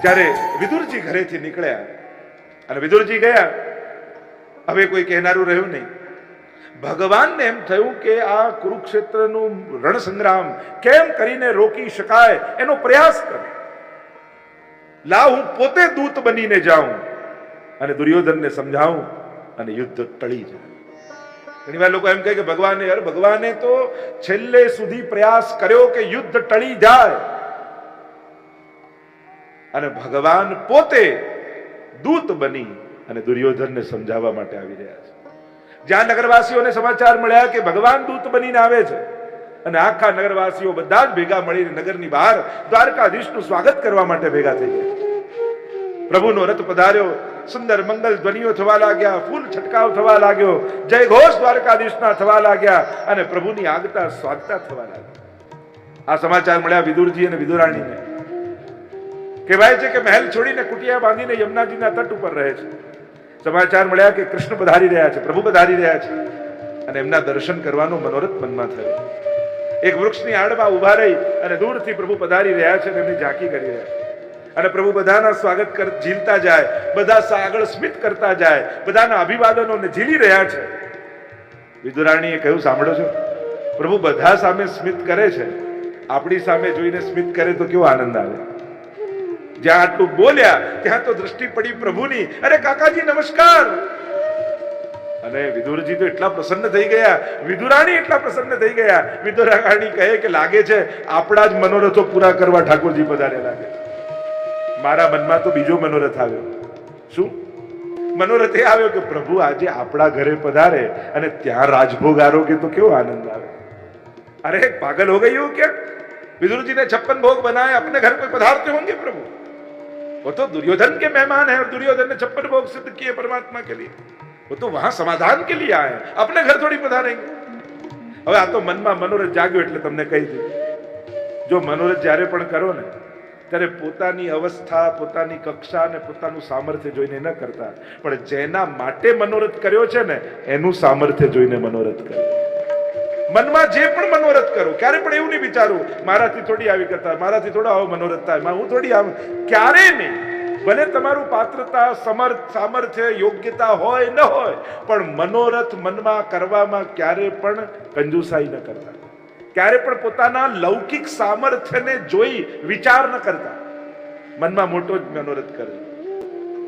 ત્યારે વિદુરજી ઘરેથી નીકળ્યા અને વિદુરજી ગયા. હવે કોઈ કહેનારું રહ્યું નહીં. ભગવાનને એમ થયું કે આ કુરુક્ષેત્રનું રણસંગ્રામ કેમ કરીને રોકી શકાય એનો પ્રયાસ કરે. લાવ હું પોતે દૂત બનીને જાઉં અને દુર્યોધનને સમજાવું અને યુદ્ધ ટળી જાય. ઘણી વાર લોકો એમ કહે કે ભગવાને તો છેલ્લે સુધી પ્રયાસ કર્યો કે યુદ્ધ ટળી જાય, અને ભગવાન પોતે દૂત બની અને દુર્યોધનને સમજાવવા માટે આવી રહ્યા છે. જ્યાં નગરવાસીઓને સમાચાર મળ્યા કે ભગવાન દૂત બનીને આવે છે અને આખા નગરવાસીઓ બધા જ ભેગા મળીને નગરની બહાર દ્વારકાધીશનું સ્વાગત કરવા માટે ભેગા થઈ ગયા. પ્રભુનો રથ પધાર્યો, સુંદર મંગલ ધ્વનિઓ થવા લાગ્યા, ફૂલ છટકાવ થવા લાગ્યો, જય ઘોષ દ્વારકાધીશના થવા લાગ્યા અને પ્રભુની આગતા સ્વાગતા થવા લાગ્યા. આ સમાચાર મળ્યા વિદુરજી અને વિદુરાણીને. કહેવાય છે કે મહેલ છોડીને કુટિયા બાંધીને યમુનાજીના તટ ઉપર રહે છે. સમાચાર મળ્યા કે કૃષ્ણ પધારી રહ્યા છે, પ્રભુ પધારી રહ્યા છે અને એમના દર્શન કરવાનો મનોરથ મનમાં થયો. એક વૃક્ષની આડમાં ઉભા રહી અને દૂરથી પ્રભુ પધારી રહ્યા છે અને એમની ઝાંકી કરી રહ્યા છે. અને પ્રભુ બધાના સ્વાગત ઝીલતા જાય, બધા આગળ સ્મિત કરતા જાય, બધાના અભિવાદનોને ઝીલી રહ્યા છે. વિદુરાણીએ કહ્યું, સાંભળો છો, પ્રભુ બધા સામે સ્મિત કરે છે, આપણી સામે જોઈને સ્મિત કરે તો કેવો આનંદ આવે. જ્યાં આટલું બોલ્યા ત્યાં તો દ્રષ્ટિ પડી પ્રભુની. અરે કાકાજી નમસ્કાર. અને વિદુરજી તો એટલા પ્રસન્ન થઈ ગયા, વિદુરાણી એટલા પ્રસન્ન થઈ ગયા. વિદુરાણી કહે કે લાગે છે આપણા જ મનોરથો પૂરા કરવા ઠાકોરજી પધાર્યા લાગે. મારા મનમાં તો બીજો મનોરથ આવ્યો. શું મનોરથ? એ આવ્યો કે પ્રભુ આજે આપણા ઘરે પધારે અને ત્યાં રાજભોગ આરોગે તો કેવો આનંદ આવે. अरे पागल हो गई हो क्या? विदुर जी ने 56 भोग बनाए, अपने घर पे पधारते होंगे प्रभु. वो तो दुर्योधन के मेहमान हैं और दुर्योधन ने 56 भोग सिद्ध किए परमात्मा के लिए. वो तो वहां समाधान के लिए आए, अपने घर थोड़ी पधारेंगे. હવે આ તો મનમાં મનોરથ જાગ્યો એટલે તમને કહી દઉં, જો મનોરથ જ્યારે પણ કરો ને ત્યારે પોતાની અવસ્થા, પોતાની કક્ષા અને પોતાનું સામર્થ્ય જોઈને ન કરતા, પણ જેના માટે મનોરથ કર્યો છે ને એનું સામર્થ્ય જોઈને મનોરથ કરો. મનમાં જે પણ મનોરથ કરો, ક્યારે પણ એવું નહીં વિચારું મારાથી થોડી આવી કથા, મારાથી થોડો આવો મનોરથ થાય, હું થોડી આમ, ક્યારે નહીં. ભલે તમારું પાત્રતા, સામર્થ્ય, યોગ્યતા હોય ન હોય, પણ મનોરથ મનમાં કરવામાં ક્યારે પણ કંજુસાઈ ન કરતા, ક્યારે પણ પોતાના લૌકિક સામર્થ્યને જોઈ વિચાર ન કરતા, મનમાં મોટો જ મનોરથ કરે.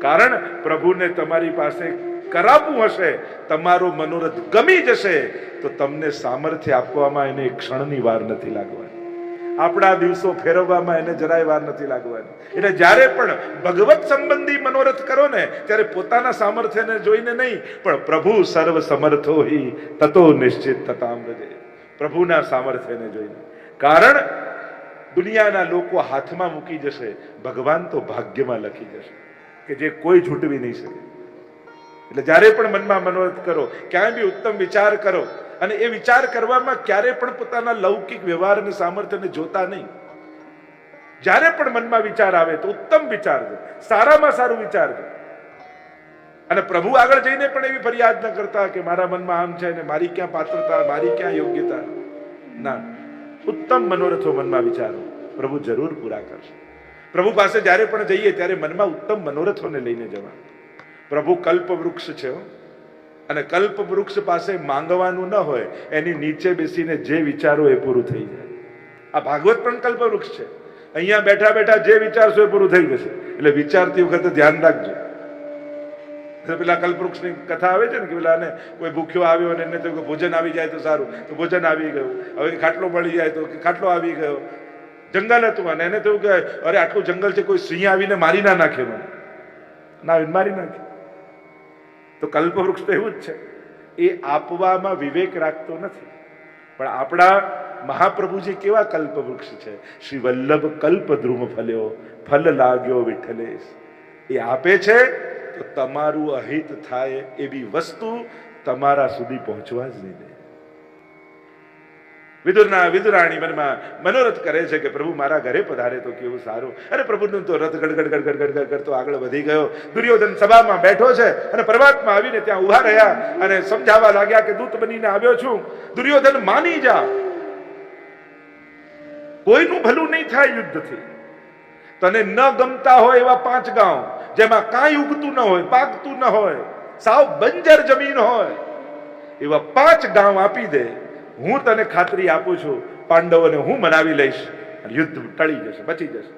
કારણ પ્રભુને તમારી પાસે કરાવવું હશે, તમારો મનોરથ ગમી જશે તો તમને સામર્થ્ય આપવામાં એને એક ક્ષણની વાર નથી લાગવાની, આપણા દિવસો ફેરવવામાં એને જરાય વાર નથી લાગવાની. એટલે જ્યારે પણ ભગવત સંબંધી મનોરથ કરો ને ત્યારે પોતાના સામર્થ્યને જોઈને નહીં, પણ પ્રભુ સર્વ સમર્થો હિ તતો નિશ્ચિત તતામ રજે, પ્રભુના સામર્થ્યને જોઈને. કારણ દુનિયાના લોકો હાથમાં મૂકી જશે, ભગવાન તો ભાગ્યમાં લખી જશે કે જે કોઈ છૂટવી નહીં શકે. એટલે જ્યારે પણ મનમાં મનોરથ કરો, ક્યાંય બી ઉત્તમ વિચાર કરો, અને એ વિચાર કરવામાં ક્યારે પણ પોતાના લૌકિક વ્યવહાર અને સામર્થ્યને જોતા નહીં. જ્યારે પણ મનમાં વિચાર આવે તો ઉત્તમ વિચારજો, સારામાં સારું વિચારજો. અને પ્રભુ આગળ જઈને પણ એવી ફરિયાદ ન કરતા કે મારા મનમાં આમ છે ને મારી ક્યાં પાત્રતા, મારી ક્યાં યોગ્યતા. ના, ઉત્તમ મનોરથો મનમાં વિચારો, પ્રભુ જરૂર પૂરા કરશે. પ્રભુ પાસે જ્યારે પણ જઈએ ત્યારે મનમાં ઉત્તમ મનોરથોને લઈને જવા. પ્રભુ કલ્પ વૃક્ષ છે, અને કલ્પ વૃક્ષ પાસે માંગવાનું ન હોય, એની નીચે બેસીને જે વિચારો એ પૂરું થઈ જાય. આ ભાગવત પણ કલ્પ વૃક્ષ છે. અહીંયા બેઠા બેઠા જે વિચારશો એ પૂરું થઈ જશે. એટલે વિચારતી વખતે ધ્યાન રાખજો. પેલા કલ્પવૃક્ષની કથા આવે છે ને કે પેલા કોઈ ભૂખ્યો આવ્યો અને એને થયું કે ભોજન આવી જાય તો સારું, તો ભોજન આવી ગયું. હવે ખાટલો મળી જાય તો ખાટલો આવી ગયો. જંગલ હતું અને એને થયું કે અરે આટલું જંગલ છે, કોઈ સિંહ આવીને મારી ના નાખે, મને ના મારી નાખે. તો કલ્પવૃક્ષ તો એવું જ છે, એ આપવામાં વિવેક રાખતો નથી. પણ આપણા મહાપ્રભુજી કેવા કલ્પવૃક્ષ છે, શ્રી વલ્લભ કલ્પ ધ્રુમ ફલ્યો, ફલ લાગ્યો વિઠ્ઠલેશ. એ આપે છે તો તમારું અહિત થાય એવી વસ્તુ તમારા સુધી પહોંચવા જ નહીં દે. વિદુરાણી મનમાં મનોરથ કરે છે કે પ્રભુ મારા ઘરે પધારે તો કેવું સારું. અરે પ્રભુનું તો રથ ગડગડ કરતો આગળ વધી ગયો. દુર્યોધન સભામાં બેઠો છે અને પરમાત્મા આવીને ત્યાં ઉભા રહ્યા અને સમજાવવા લાગ્યા કે દૂત બનીને આવ્યો છું, દુર્યોધન માની જા, કોઈનું ભલું નહીં થાય યુદ્ધથી. તને ન ગમતા હોય એવા 5 ગામ, જેમાં કાંઈ ઉગતું ન હોય, પાકતું ન હોય, સાવ બંજર જમીન હોય, એવા 5 ગામ આપી દે. હું તને ખાતરી આપું છું, પાંડવોને હું મનાવી લઈશ અને યુદ્ધ ટળી જશે, બચી જશે.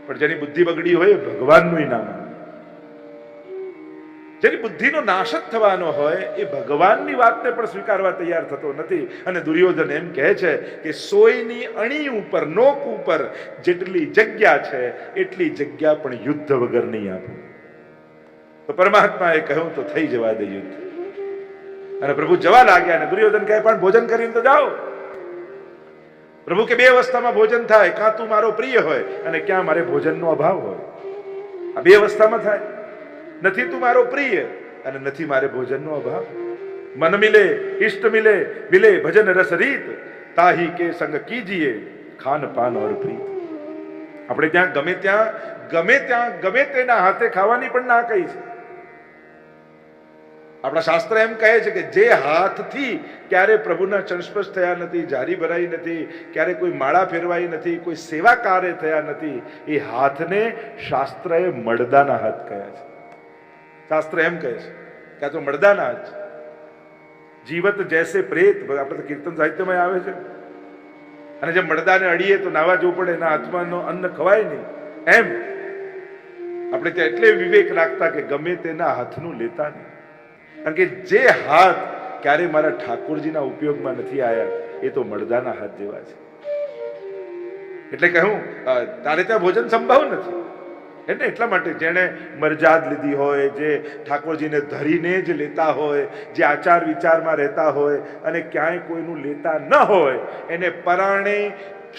પણ જેની બુદ્ધિ બગડી હોય એ ભગવાનનું ઇનામ આવે. જેની બુદ્ધિનો નાશ જ થવાનો હોય એ ભગવાનની વાતને પણ સ્વીકારવા તૈયાર થતો નથી. અને દુર્યોધન એમ કહે છે કે સોયની અણી ઉપર, નોક ઉપર જેટલી જગ્યા છે એટલી જગ્યા પણ યુદ્ધ વગર નહીં આપું. તો પરમાત્માએ કહ્યું તો થઈ જવા દે યુદ્ધ. અને પ્રભુ જવા લાગ્યા અને દુર્યોધન કહે પણ ભોજન કરીને તો જાઓ. પ્રભુ કે 2 અવસ્થામાં ભોજન થાય, કાં તું મારો પ્રિય હોય અને ક્યાં મારે ભોજનનો અભાવ હોય. આ 2 અવસ્થામાં થાય. નથી તું મારો પ્રિય અને નથી મારે ભોજનનો અભાવ. મન મિલે ઇષ્ટ મિલે, મિલે ભજન રસ રીત, તાહી કે સંગ કીજીએ ખાન પાન ઓર પ્રીત. આપણે ત્યાં ગમે તેના હાથે ખાવાની પણ ના કહી છે. આપણા શાસ્ત્ર એમ કહે છે કે જે હાથથી ક્યારે પ્રભુના ચરણસ્પર્શ થયા નથી, જારી ભરાઈ નથી, ક્યારે કોઈ માળા ફેરવાઈ નથી, કોઈ સેવા કાર્ય થયા નથી, એ હાથને શાસ્ત્રએ મળદાના હાથ કહ્યા છે. શાસ્ત્ર એમ કહે છે કે આ તો મળદાના હાથ છે. જીવત જૈસે પ્રેત, આપણે તો કીર્તન સાહિત્યમાં આવે છે. અને જે મળદાને અડીએ તો નાવા જવું પડે, એના હાથમાં અન્ન ખવાય નહીં. એમ આપણે ત્યાં એટલે વિવેક રાખતા કે ગમે તેના હાથનું લેતા નહીં. કારણ કે જે હાથ ક્યારે મારા ઠાકોરજીના ઉપયોગમાં નથી આવ્યા એ તો મળદાના હાથ જેવા છે. એટલે કહું તારે ત્યાં ભોજન સંભવ નથી. એટલે એટલા માટે જેણે મરજાદ લીધી હોય, જે ઠાકોરજીને ધરીને જ લેતા હોય, જે આચાર વિચારમાં રહેતા હોય અને ક્યાંય કોઈનું લેતા ન હોય, એને પરાણે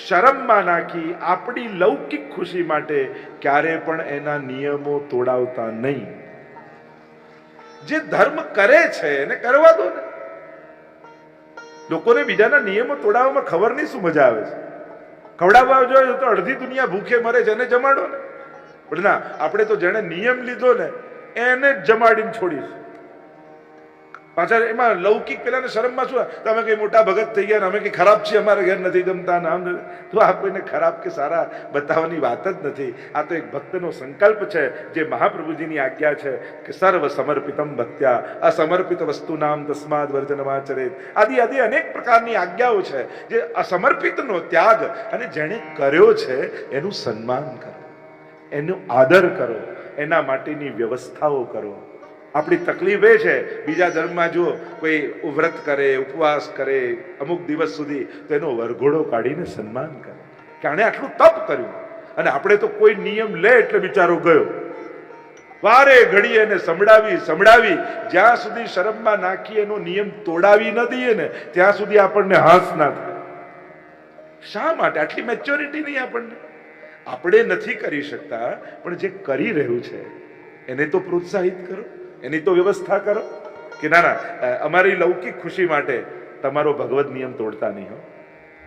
શરમમાં નાખી આપણી લૌકિક ખુશી માટે ક્યારે પણ એના નિયમો તોડાવતા નહીં. જે ધર્મ કરે છે એને કરવા દો ને. લોકોને બીજાના નિયમો તોડાવવામાં ખબર નહીં શું મજા આવે છે. ખવડાવવા જોઈએ તો અડધી દુનિયા ભૂખે મરે છે, એને જમાડો ને. પણ ના, આપણે તો જેણે નિયમ લીધો ને એને જ જમાડીને છોડીશું. પાછા એમાં લૌકિક પેલાને શરમમાં શું, તમે કઈ મોટા ભગત થઈ ગયા, અમે કઈ ખરાબ છીએ, અમારે ઘેર નથી જમતા, નામ તો આ કોઈને ખરાબ કે સારા બતાવવાની વાત જ નથી. આ તો એક ભક્તનો સંકલ્પ છે, જે મહાપ્રભુજીની આજ્ઞા છે કે સર્વ સમર્પિતમ ભક્ત્યા અસમર્પિત વસ્તુ નામ તસ્માદ વર્જનમાચરેત. આદિ અનેક પ્રકારની આજ્ઞાઓ છે. જે અસમર્પિતનો ત્યાગ અને જેણે કર્યો છે એનું સન્માન કરો, એનો આદર કરો, એના માટેની વ્યવસ્થાઓ કરો. આપણી તકલીફ એ છે, બીજા ધર્મમાં જો કોઈ વ્રત કરે, ઉપવાસ કરે અમુક દિવસ સુધી, તો એનો વરઘોડો કાઢીને સન્માન કરે કે આણે આટલું તપ કર્યું. અને આપણે તો કોઈ નિયમ લે એટલે બિચારો ગયો. વારે ઘડીએ એને સંભળાવી જ્યાં સુધી શરમમાં નાખી એનો નિયમ તોડાવી ન દઈએ ને ત્યાં સુધી આપણને હાસ ના થાય. શા માટે? આટલી મેચ્યોરિટી નહીં આપણને. આપણે નથી કરી શકતા, પણ જે કરી રહ્યું છે એને તો પ્રોત્સાહિત કરો, એની તો વ્યવસ્થા કરો કે ના ના, અમારી લૌકિક ખુશી માટે તમારો ભગવત નિયમ તોડતા નહીં હો.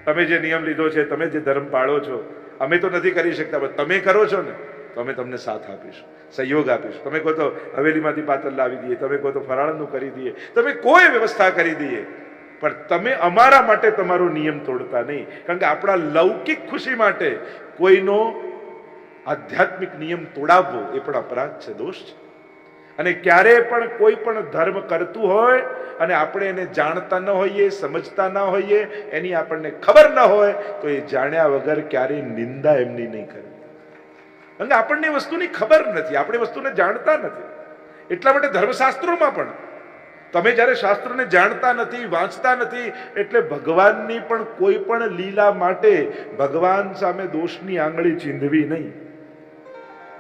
તમે જે નિયમ લીધો છે, તમે જે ધર્મ પાળો છો, અમે તો નથી કરી શકતા, પણ તમે કરો છો ને તો અમે તમને સાથ આપીશું, સહયોગ આપીશું. તમે કહો તો હવેલીમાંથી પાતળ લાવી દઈએ, તમે કહો તો ફરાળનું કરી દઈએ, તમે કોઈ વ્યવસ્થા કરી દઈએ, પણ તમે અમારા માટે તમારો નિયમ તોડતા નહીં. કારણ કે આપણા લૌકિક ખુશી માટે કોઈનો આધ્યાત્મિક નિયમ તોડાવવો એ પણ અપરાધ છે, દોષ છે. અને ક્યારે પણ કોઈ પણ ધર્મ કરતું હોય અને આપણે એને જાણતા ન હોઈએ, સમજતા ન હોઈએ, એની આપણને ખબર ન હોય, તો એ જાણ્યા વગર ક્યારેય નિંદા એમની નહીં કરવી. કારણ કે આપણને વસ્તુની ખબર નથી, આપણે વસ્તુને જાણતા નથી. એટલા માટે ધર્મશાસ્ત્રોમાં પણ તમે જ્યારે શાસ્ત્રને જાણતા નથી, વાંચતા નથી, એટલે ભગવાનની પણ કોઈ પણ લીલા માટે ભગવાન સામે દોષની આંગળી ચીંધવી નહીં.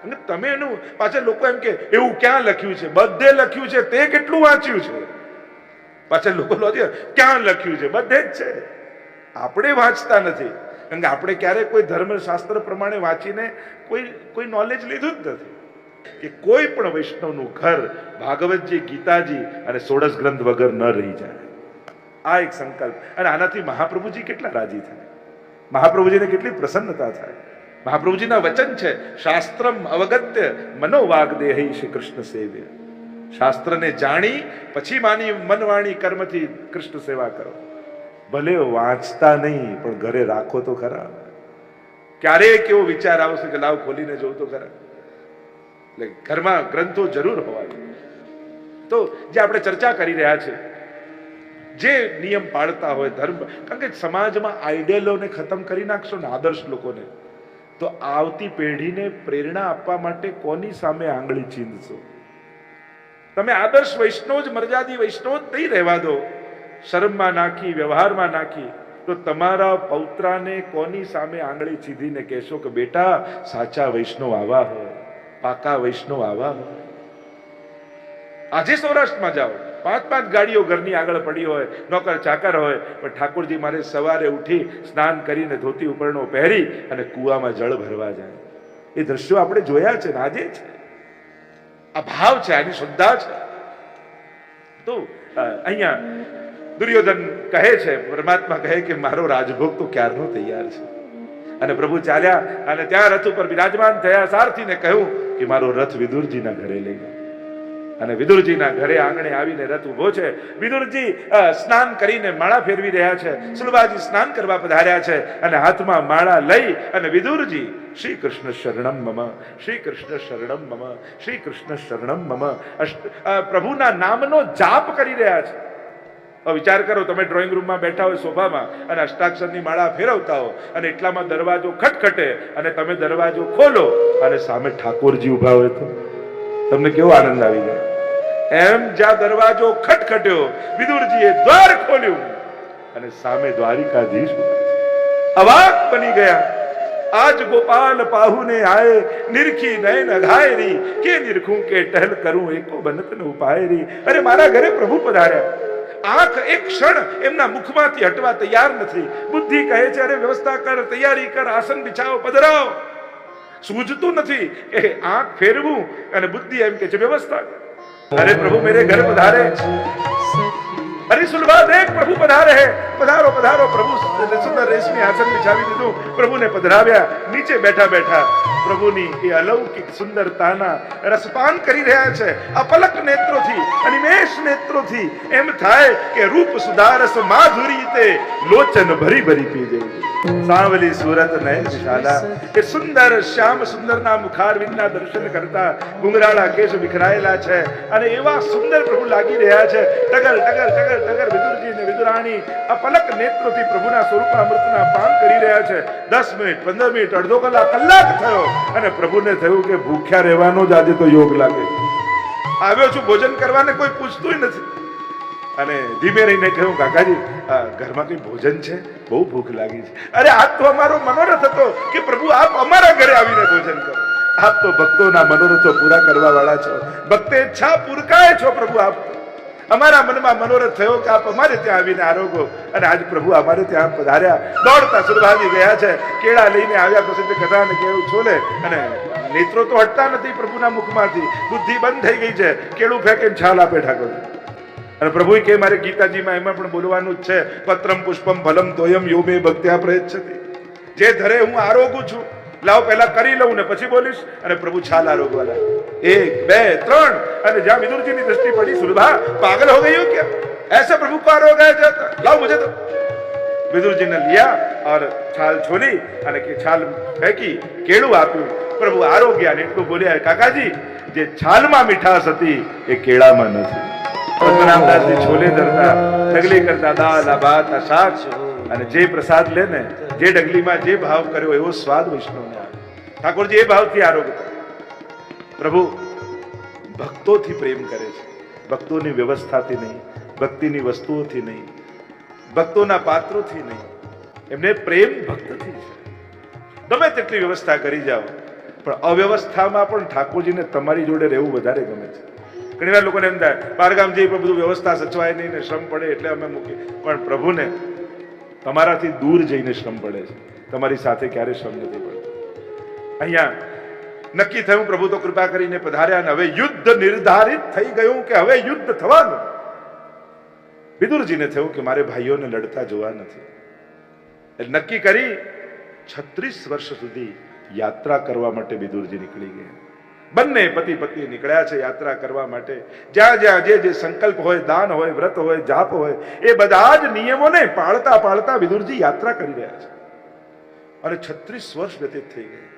અને તમે એનું પાછા લોકો એમ કે એવું ક્યાં લખ્યું છે? બધે લખ્યું છે, તે કેટલું વાંચ્યું છે? પાછા લોકો ક્યાં લખ્યું છે? બધે જ છે, આપણે વાંચતા નથી. કારણ કે આપણે ક્યારેય કોઈ ધર્મશાસ્ત્ર પ્રમાણે વાંચીને કોઈ નોલેજ લીધું જ નથી. કે કોઈ પણ વૈષ્ણવનું ઘર ભાગવતજી, ગીતાજી અને 16 ગ્રંથ વગર ન રહી જાય. આ એક સંકલ્પ. અને આનાથી મહાપ્રભુજી કેટલા રાજી થાય, મહાપ્રભુજીને કેટલી પ્રસન્નતા થાય. મહાપ્રભુજીના વચન છે, શાસ્ત્રમ અવગત્ય મનોવાગદેહી શ્રી કૃષ્ણ સેવ્ય. શાસ્ત્રને જાણી પછી માની મનવાણી કર્મથી કૃષ્ણ સેવા કરો. ભલે વાંચતા નહીં, પણ ઘરે રાખો તો ખરા. ક્યારેક એવો વિચાર આવશે કે લાવ ખોલીને જોઉં તો ખરા. એટલે ઘરમાં ગ્રંથો જરૂર હોવા જોઈએ. તો જે આપણે ચર્ચા કરી રહ્યા છે, જે નિયમ પાળતા હોય ધર્મ, કારણ કે સમાજમાં આઈડિયલોને ખતમ કરી નાખશો ને, આદર્શ લોકોને, તો આવતી પેઢીને પ્રેરણા આપવા માટે કોની સામે આંગળી ચીંધશો? તમે આદર્શ વૈષ્ણવ જ, મર્યાદી વૈષ્ણવ જ નહીં રહેવા દો, શરમમાં નાખી, વ્યવહારમાં નાખી, તો તમારા પૌત્રાને કોની સામે આંગળી ચીંધીને કહેશો કે બેટા સાચા વૈષ્ણવ આવા હોય, પાકા વૈષ્ણવ આવા હોય? આજે સૌરાષ્ટ્રમાં જાઓ, 5-5 ગાડીઓ ઘરની આગળ પડી હોય, નોકર ચાકર હોય, પણ ઠાકોરજી મારે સવારે ઉઠી સ્નાન કરીને ધોતી ઉપરણો પહેરી અને કૂવામાં જળ ભરવા જાય. એ દ્રશ્યો આપણે જોયા છે ને આજે છે. આ ભાવ છે, આની શ્રદ્ધા છે. તો અહીંયા દુર્યોધન કહે છે, પરમાત્મા કહે કે મારો રાજભોગ તો ક્યારનો તૈયાર છે. અને પ્રભુ ચાલ્યા અને ત્યાં રથ ઉપર બિરાજમાન થયા. સારથીને કહ્યું કે મારો રથ વિદુરજીના ઘરે લઈ ગયો. અને વિદુરજીના ઘરે આંગણે આવીને રથ ઉભો છે. વિદુરજી સ્નાન કરીને માળા ફેરવી રહ્યા છે. સુલભાજી સ્નાન કરવા પધાર્યા છે અને હાથમાં માળા લઈ અને વિદુરજી શ્રી કૃષ્ણ શરણમ મમ, શ્રી કૃષ્ણ શરણમ મમ, શ્રી કૃષ્ણ શરણમ મમ પ્રભુના નામનો જાપ કરી રહ્યા છે. વિચાર કરો, તમે ડ્રોઈંગ રૂમમાં બેઠા હોય સોફામાં અને અષ્ટાક્ષરની માળા ફેરવતા હો અને એટલામાં દરવાજો ખટખટે અને તમે દરવાજો ખોલો અને સામે ઠાકોરજી ઉભા હોય તો તમને કેવો આનંદ આવી જાય? એમ જ્યાં દરવાજો ખટખટ્યો, વિદુરજીએ દ્વાર ખોલ્યું અને સામે દ્વારિકાધીશ અવાક બની ગયા. આજ ગોપાલ પાહુને આયે, નિરખી નયન અઘાયરી, કે નિરખું કે ટહલ કરું એકો બનત ન ઉપાયરી. અરે મારા ઘરે પ્રભુ પધાર્યા. આંખ એક ક્ષણ એમના મુખમાંથી હટવા તૈયાર નથી. બુદ્ધિ કહે છે અરે વ્યવસ્થા કર, તૈયારી કર, આસન બિછાવો, પધરાવો. સૂઝતું નથી કે આંખ ફેરવું અને બુદ્ધિ એમ કે છે વ્યવસ્થા. અરે પ્રભુ મેરે ઘર પધારે, અરે સુલભા દેખ પ્રભુ પધારે હે, પધારો પધારો. પ્રભુ સુંદર રેશમી આસન બિછાવી દીધું, પ્રભુને પધરાવ્યા. નીચે બેઠા બેઠા પ્રભુની એ અલૌકિક સુંદરતાના રસપાન કરી રહ્યા છે. અપલક નેત્રોથી, અનિમેષ નેત્રોથી એમ થાય કે રૂપ સુધારસ માધુરી તે લોચન ભરી ભરી પી જાય. સાવલી સુરત નયન વિશાલા, એ સુંદર શ્યામ સુંદરના મુખારવિંદના દર્શન કરતા ગુંગરાળા કેશ વિખરાયેલા છે અને એવા સુંદર પ્રભુ લાગી રહ્યા છે. ટગર ટગર ટગર ટગર વિદુરજી ને વિદુરાણી અપલક નેત્રોથી પ્રભુના સ્વરૂપ અમૃતના પાન કરી રહ્યા છે. 10 મિનિટ, 15 મિનિટ, અડધો કલાક, કલાક થયો અને પ્રભુને થયું કે ભૂખ્યા રહેવાનો જ આજે તો યોગ લાગે. આવ્યો છું ભોજન કરવાને, કોઈ પૂછતું નથી. અને ધીમે રહીને કહ્યું કાકાજી ઘરમાં કઈ ભોજન છે, બહુ ભૂખ લાગી છે. અરે આજ તો અમારો મનોરથ હતો કે પ્રભુ આપ અમારા ઘરે આવીને ભોજન કરો. આપ તો ભક્તોના મનોરથો પૂરા કરવા વાળા છો, ભક્તે ઈચ્છા પૂરકાય છો પ્રભુ. આપ અમારા મનમાં મનોરથ થયો કે આપ અમારે ત્યાં આવીને આરોગો અને આજ પ્રભુ અમારે ત્યાં પધાર્યા. દોડતા સુરભાજી ગયા છે, કેળા લઈને આવ્યા, પ્રસિદ્ધ કથા અને કેળું છોલે અને નેત્રો તો હટતા નથી પ્રભુના મુખમાંથી. બુદ્ધિ બંધ થઈ ગઈ છે. કેળું ફેંકે છાલ આપે ઠાકોર. અને પ્રભુ કે મારે ગીતાજીમાં એમાં પણ બોલવાનું જ છે, પત્રમ પુષ્પમ ફલમ તોયમ યો મે ભક્ત્યા પ્રયચ્છતિ. જે ધરે હું આરોગું છું, લાવ પહેલા કરી લઉં ને પછી બોલીશ. અને પ્રભુ છાલ આરોગવા લાગે. 1 2 3 અને જ્યાં વિદુરજીની દૃષ્ટિ પડી, સુરભા પાગલ हो गई हो क्या, ऐसे प्रभु को आरोग है जाता, लाओ मुझे तो. विदुरजी ने लिया और छाल छोली અને કે છાલ ફેંકી, કેળું આપ્યું. પ્રભુ આરોગ્યા ને એટલું બોલ્યા, કાકાજી જે છાલમાં મીઠાશ હતી એ કેળામાં નથી. પદ્મનાભદાસજી છોલે ધરતા, ડગલી કરતા, દાળ આ ભાત આ શાક અને જે પ્રસાદ લે ને, જે ડગલીમાં જે ભાવ કર્યો એવો સ્વાદ વૈષ્ણવને આવે. ઠાકોરજી એ ભાવથી આરોગ્ય. પ્રભુ ભક્તોથી પ્રેમ કરે છે, ભક્તોની વ્યવસ્થાથી નહીં, ભક્તિની વસ્તુઓથી નહીં, ભક્તોના પાત્રોથી નહીં. એમને પ્રેમ ભક્તથી છે. ગમે તેટલી વ્યવસ્થા કરી જાઓ, પણ અવ્યવસ્થામાં પણ ઠાકોરજીને તમારી જોડે રહેવું વધારે ગમે છે. ઘણી વાર લોકોને એમ થાય બહારગામ જઈ પણ બધું વ્યવસ્થા સચવાય નહીં ને શ્રમ પડે એટલે અમે મૂકીએ, પણ પ્રભુને તમારાથી દૂર જઈને શ્રમ પડે છે, તમારી સાથે ક્યારે શ્રમ નથી પડતો. અહીંયા નક્કી થયું, પ્રભુ તો કૃપા કરીને પધાર્યા અને હવે યુદ્ધ નિર્ધારિત થઈ ગયું કે હવે યુદ્ધ થવાનું. વિદુરજીને થયું કે મારે ભાઈઓને લડતા જોવા નથી. એટલે નક્કી કરી 36 વર્ષ સુધી યાત્રા કરવા માટે વિદુરજી નીકળી ગયા. બંને પતિ પત્ની નીકળ્યા છે યાત્રા કરવા માટે. જ્યાં જ્યાં જે સંકલ્પ હોય, દાન હોય, વ્રત હોય, જાપ હોય, એ બધા જ નિયમોને પાળતા પાળતા વિદુરજી યાત્રા કરી રહ્યા છે. અને 36 વર્ષ વ્યતીત થઈ ગયા.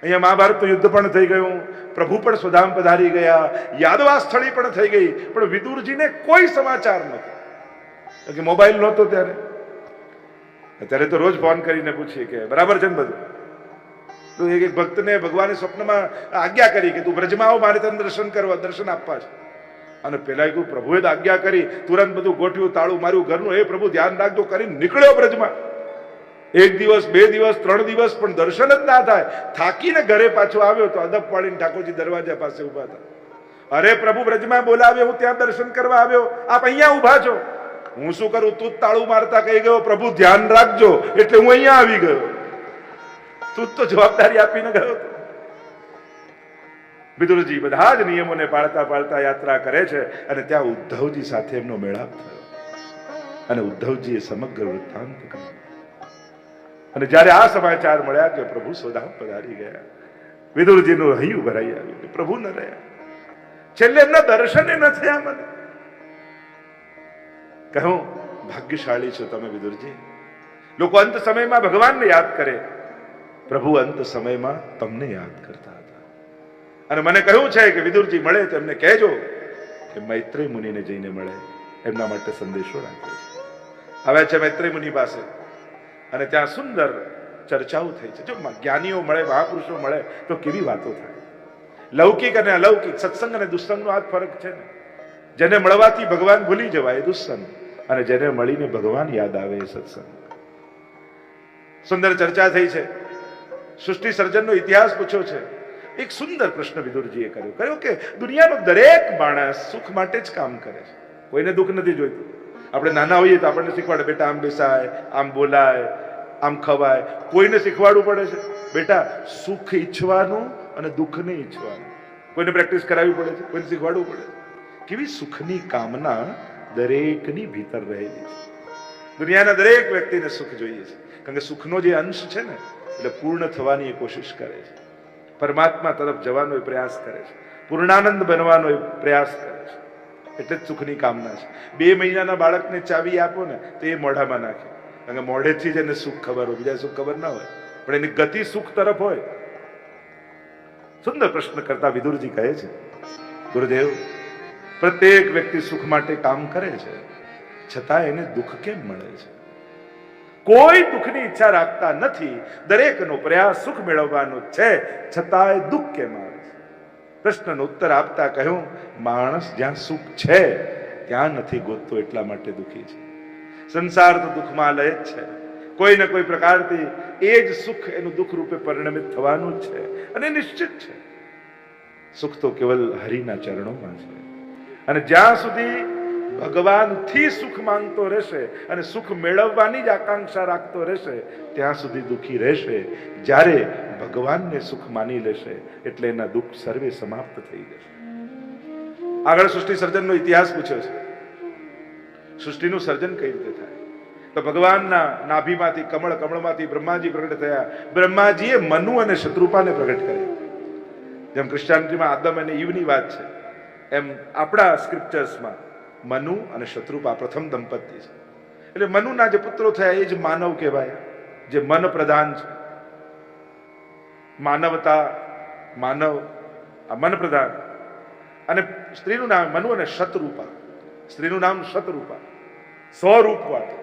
અહીંયા મહાભારતનું યુદ્ધ પણ થઈ ગયું, પ્રભુ પણ સ્વધામ પધારી ગયા, યાદવા સ્થળી પણ થઈ ગઈ, પણ વિદુરજીને કોઈ સમાચાર નથી કે મોબાઈલ નહોતો ત્યારે. અત્યારે તો રોજ ફોન કરીને પૂછીએ કે બરાબર છે ને બધું. તો એક ભક્તને ભગવાને સ્વપ્નમાં આજ્ઞા કરી કે તું બ્રજમાં આવ, મારે તને દર્શન આપવા છે. અને પેલા કહ્યું પ્રભુએ તો આજ્ઞા કરી, તુરંત બધું ગોઠવ્યું, તાળું માર્યું ઘરનું, એ પ્રભુ ધ્યાન રાખજો કરીને નીકળ્યો બ્રજમાં. 1 દિવસ 2 દિવસ 3 દિવસ પણ દર્શન જ ના થાય. થાકીને ઘરે પાછો આવ્યો તો અદબ પાડીને ઠાકોરજી દરવાજા પાસે ઉભા હતા. અરે પ્રભુ બ્રજમાં બોલાવ્યો, હું ત્યાં દર્શન કરવા આવ્યો, આપ અહીંયા ઉભા છો. હું શું કરું, તું જ તાળું મારતા કહી ગયો પ્રભુ ધ્યાન રાખજો, એટલે હું અહીંયા આવી ગયો. તું તો જવાબદારી આપીને ગયો. વિદુરજી બધા જ નિયમોને પાળતા પાળતા યાત્રા કરે છે અને ત્યાં ઉદ્ધવજી સાથે એમનો મેળાપ થયો અને ઉદ્ધવજીએ સમગ્ર વૃત્તાંત કહ્યું. અને જ્યારે આ સમાચાર મળ્યા કે પ્રભુ સ્વધામ પધારી ગયા, વિદુરજીનું હૈયું ભરાઈ આવ્યું. પ્રભુ ન રહ્યા, છેલ્લે એમના દર્શને ન થયા. મને કહું ભાગ્યશાળી છો તમે વિદુરજી. લોકો અંત સમયમાં ભગવાનને યાદ કરે, પ્રભુ અંત સમયમાં તમને યાદ કરતા હતા. અને મને કહ્યું છે કે વિદુરજી મળે તો એમને કહેજો કે મૈત્રેય મુનિને જઈને મળે, એમના માટે સંદેશો રાખ્યો છે. આવે છે મૈત્રેય મુનિ પાસે અને ત્યાં સુંદર ચર્ચાઓ થઈ છે. જો જ્ઞાનીઓ મળે, મહાપુરુષો મળે તો કેવી વાતો થાય. લૌકિક અને અલૌકિક, સત્સંગ અને દુસ્સંગનો આ ફરક છે ને. જેને મળવાથી ભગવાન ભૂલી જવાય એ દુસ્સંગ, અને જેને મળીને ભગવાન યાદ આવે એ સત્સંગ. સુંદર ચર્ચા થઈ છે. સૃષ્ટિ સર્જનનો ઇતિહાસ પૂછ્યો છે. એક સુંદર પ્રશ્ન વિદુરજીએ કર્યો કે દુનિયાનો દરેક માણસ સુખ માટે જ કામ કરે છે, કોઈને દુઃખ નથી જોઈતું. આપણે નાના હોઈએ તો આપણને શીખવાડે, બેટા આમ બેસાય, આમ બોલાય, આમ ખવાય. કોઈને શીખવાડવું પડે છે, બેટા સુખ ઈચ્છવાનું અને દુઃખ નહીં ઈચ્છવાનું. કોઈને પ્રેક્ટિસ કરાવવી પડે છે, કોઈને શીખવાડવું પડે છે. કેવી સુખની કામના દરેકની ભીતર રહેલી છે. દુનિયાના દરેક વ્યક્તિને સુખ જોઈએ છે, કારણ કે સુખનો જે અંશ છે ને એટલે પૂર્ણ થવાની કોશિશ કરે છે, પરમાત્મા તરફ જવાનો પ્રયાસ કરે છે, પૂર્ણાનંદ બનવાનો પ્રયાસ કરે છે. એટલે જ સુખની કામના છે. 2 મહિનાના બાળકને ચાવી આપો ને તો એ મોઢામાં નાખે, કારણ કે મોઢેથી જ એને સુખ ખબર હોય, બીજા સુખ ખબર ના હોય, પણ એની ગતિ સુખ તરફ હોય. સુંદર પ્રશ્ન કરતા વિદુરજી કહે છે, ગુરુદેવ પ્રત્યેક વ્યક્તિ સુખ માટે કામ કરે છે, છતાં એને દુઃખ કેમ મળે છે? કોઈ દુઃખની ઈચ્છા રાખતા નથી, દરેકનો પ્રયાસ સુખ મેળવવાનો છે, છતાંય દુઃખ કેમ આવે છે? પ્રશ્નનો ઉત્તર આપતા કહ્યું, માણસ જ્યાં સુખ છે ત્યાં નથી ગોતતો, એટલા માટે દુઃખી છે. સંસાર તો દુઃખમાં લય જ છે. કોઈ ને કોઈ પ્રકારથી એ જ સુખ એનું દુઃખ રૂપે પરિણમિત થવાનું જ છે, અને નિશ્ચિત છે. સુખ તો કેવલ હરિના ચરણોમાં છે. અને જ્યાં સુધી ભગવાનથી સુખ માંગતો રહેશે અને સુખ મેળવવાની જ આકાંક્ષા રાખતો રહેશે ત્યાં સુધી દુઃખી રહેશે. જ્યારે ભગવાનને સુખ માની લેશે એટલે એના દુઃખ સર્વે સમાપ્ત થઈ જશે. આગળ સૃષ્ટિ સર્જનનો ઇતિહાસ પૂછ્યો છે. સૃષ્ટિનું સર્જન કઈ રીતે થાય? તો ભગવાનના નાભીમાંથી કમળ, કમળમાંથી બ્રહ્માજી પ્રગટ થયા. બ્રહ્માજીએ મનુ અને શત્રુપાને પ્રગટ કર્યા. જેમ ક્રિશ્ચિયાનિટીમાં આદમ અને ઈવની વાત છે, એમ આપણા સ્ક્રિપ્ચર્સમાં મનુ અને શત્રુપા પ્રથમ દંપતી છે. એટલે મનુના જે પુત્રો થયા એ જ માનવ કહેવાય, જે મન પ્રધાન છે. માનવતા, માનવ, આ મન પ્રધાન. અને સ્ત્રીનું નામ મનુ અને શતરૂપા. સ્ત્રીનું નામ શતરૂપા, 100 રૂપવાળી.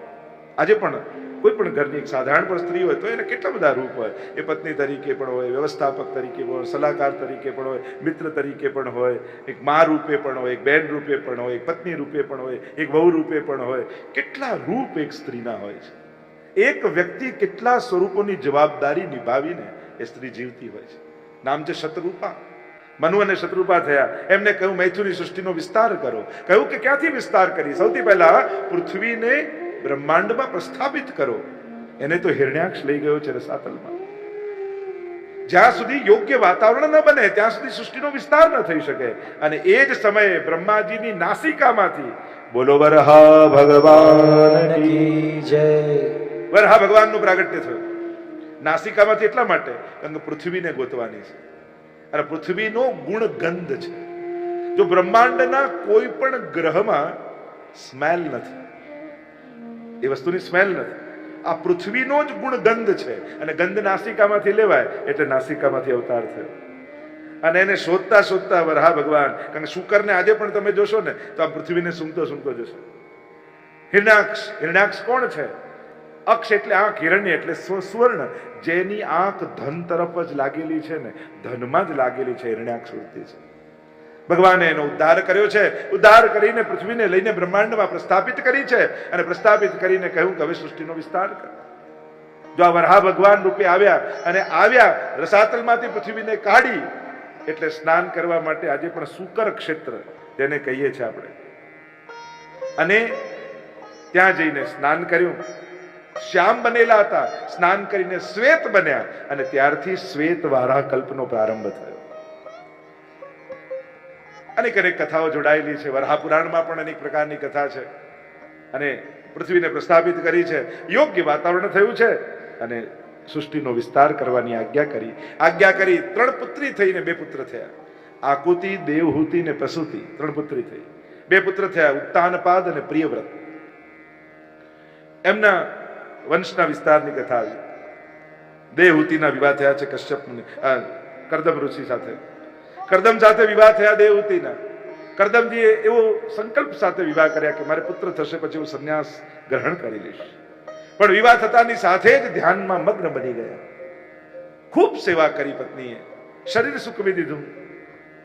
આજે પણ કોઈ પણ ઘરની એક સાધારણ પણ સ્ત્રી હોય તો એને કેટલા બધા રૂપ હોય. એ પત્ની તરીકે પણ હોય, વ્યવસ્થાપક તરીકે પણ હોય, સલાહકાર તરીકે પણ હોય, મિત્ર તરીકે પણ હોય, એક મા રૂપે પણ હોય, એક બહેન રૂપે પણ હોય, એક પત્ની રૂપે પણ હોય, એક વહુ રૂપે પણ હોય. કેટલા રૂપ એક સ્ત્રીના હોય છે. એક વ્યક્તિ કેટલા સ્વરૂપોની જવાબદારી નિભાવીને એ સ્ત્રી જીવતી હોય છે. નામ છે શતરૂપા. મનુ અને શત્રુપા થયા. એમને કહ્યું મૈથુની સૃષ્ટિનો વિસ્તાર કરો. કહ્યું કે ક્યાંથી વિસ્તાર કરી? સૌથી પહેલા પૃથ્વીને બ્રહ્માંડમાં પ્રસ્થાપિત કરો. એને તો હિરણ્યાક્ષ લઈ ગયો છે રસાતલમાં. જ્યાં સુધી યોગ્ય વાતાવરણ ન બને ત્યાં સુધી સૃષ્ટિનો વિસ્તાર ન થઈ શકે. અને એ જ સમયે બ્રહ્માજીની નાસિકામાંથી બોલો વરહા ભગવાન કી જય, વરહા ભગવાનનું પ્રાગટ્ય થયું. નાસિકામાંથી એટલા માટે કારણ કે પૃથ્વીને ગોતવાની છે, અને પૃથ્વીનો ગુણ ગંધ છે. જો બ્રહ્માંડના કોઈ પણ ગ્રહમાં સ્મેલ નથી, એ વસ્તુની સ્મેલ નથી, આ પૃથ્વીનો જ ગુણ ગંધ છે, અને ગંધ નાસિકામાંથી લેવાય એટલે નાસિકામાંથી અવતાર થયો. અને એને શોધતા શોધતા વરાહ ભગવાન, કારણ કે શુકરને આજે પણ તમે જોશો ને તો આ પૃથ્વીને સૂંઘતો સૂંઘતો જશો. હિરણાક્ષ, હિરણાક્ષ કોણ છે? અક્ષ એટલે આંખ, હિરણ્ય એટલે સુવર્ણ, જેની આંખ ધન તરફ જ લાગેલી છે ને, ધનમાં જ લાગેલી છે, હિરણાક્ષ વૃત્તિ છે. ભગવાને એનો ઉદ્ધાર કર્યો છે. ઉદ્ધાર કરીને પૃથ્વીને લઈને બ્રહ્માંડમાં પ્રસ્થાપિત કરી છે, અને પ્રસ્થાપિત કરીને કહ્યું કે હવે સૃષ્ટિનો વિસ્તાર કર. જો આ વરાહ ભગવાન રૂપે આવ્યા, અને આવ્યા રસાતલમાંથી પૃથ્વીને કાઢી, એટલે સ્નાન કરવા માટે આજે પણ શુકર ક્ષેત્ર તેને કહીએ છીએ આપણે. અને ત્યાં જઈને સ્નાન કર્યું. શ્યામ બનેલા હતા, સ્નાન કરીને શ્વેત બન્યા, અને ત્યારથી શ્વેત વારાહ કલ્પનો પ્રારંભ થયો. અનેક અનેક કથાઓ જોડાયેલી છે. વરાહ પુરાણમાં પણ અનેક પ્રકારની કથા છે. અને પૃથ્વીને પ્રસ્થાપિત કરી છે, યોગ્ય વાતાવરણ થયું છે, અને સૃષ્ટિનો વિસ્તાર કરવાની આજ્ઞા કરી. 3 પુત્રી થઈને 2 પુત્ર થયા. આકુતિ, દેવહૂતિ ને પ્રસૂતિ, 3 પુત્રી થઈ. 2 પુત્ર થયા, ઉત્તાનપાદ અને પ્રિયવ્રત. એમના વંશના વિસ્તારની કથા આવી. દેવહૂતિના વિવાહ થયા છે કશ્યપ કરદમ ઋષિ સાથે. કરદમ સાથે વિવાહ થયા દેવહૂતિના. કરદમજીએ એવો સંકલ્પ સાથે વિવાહ કર્યા કે મારે પુત્ર થશે પછી હું સંન્યાસ ગ્રહણ કરી લઈશ. પણ વિવાહ થતાની સાથે જ ધ્યાનમાં મગ્ન બની ગયા. ખૂબ સેવા કરી પત્નીએ, શરીર સૂકવી દીધું.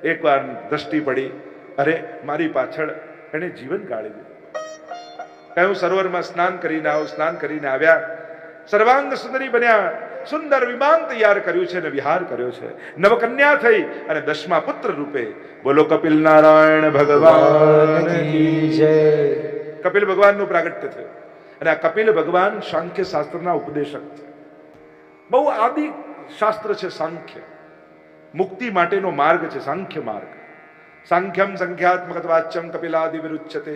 એકવાર દ્રષ્ટિ પડી, અરે મારી પાછળ એને જીવન ગાળી દીધું. કહ્યું સરોવરમાં સ્નાન કરીને આવો. સ્નાન કરીને આવ્યા, સર્વાંગ સુંદરી બન્યા, સુંદર વિમાન તૈયાર કર્યું છે અને વિહાર કર્યો છે. નવકન્યા થઈ અને 10મા પુત્ર રૂપે બોલો કપિલ નારાયણ ભગવાન કી જય. કપિલ ભગવાનનું પ્રાગટ્ય થયું. અને આ કપિલ ભગવાન સાંખ્ય શાસ્ત્રના ઉપદેશક છે. બહુ આદિ શાસ્ત્ર છે સાંખ્ય. મુક્તિ માટેનો માર્ગ છે સાંખ્ય માર્ગ. સાંખ્યમ સંખ્યાત્મકત્વાચ્યમ કપિલાદિ વિરુચ્યતે.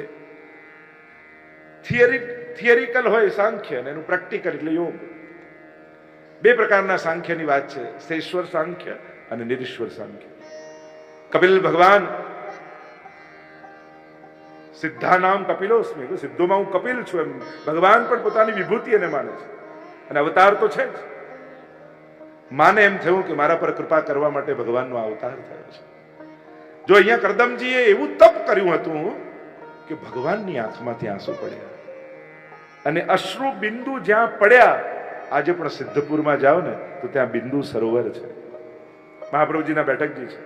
થિયરિકલ હોય સાંખ્ય, અને એનું પ્રેક્ટિકલ એટલે યોગ. 2 પ્રકારના સાંખ્યની વાત છે, શેશ્વર સાંખ્ય અને નિરીશ્વર સાંખ્ય. કપિલ ભગવાન સિદ્ધાનામ કપિલોસ્મિ, સિદ્ધોમાં હું કપિલ છું એમ ભગવાન પણ પોતાની વિભૂતિ એને માને છે, અને અવતાર તો છે જ. માને એમ થયું કે મારા પર કૃપા કરવા માટે ભગવાનનો અવતાર થયો છે. જો અહીંયા કરદમજીએ એવું તપ કર્યું હતું કે ભગવાનની આંખમાંથી આંસુ પડ્યા, અને અશ્રુ બિંદુ જ્યાં પડ્યા, આજે પણ સિદ્ધપુરમાં જાઓ ને તો ત્યાં બિંદુ સરોવર છે. મહાપ્રભુજીના બેઠકજી છે.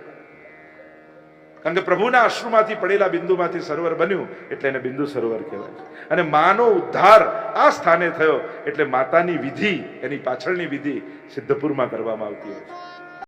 કારણ કે પ્રભુના અશ્રુમાંથી પડેલા બિંદુમાંથી સરોવર બન્યું, એટલે એને બિંદુ સરોવર કહેવાય છે. અને માનો ઉદ્ધાર આ સ્થાને થયો, એટલે માતાની વિધિ, એની પાછળની વિધિ સિદ્ધપુરમાં કરવામાં આવતી હોય છે.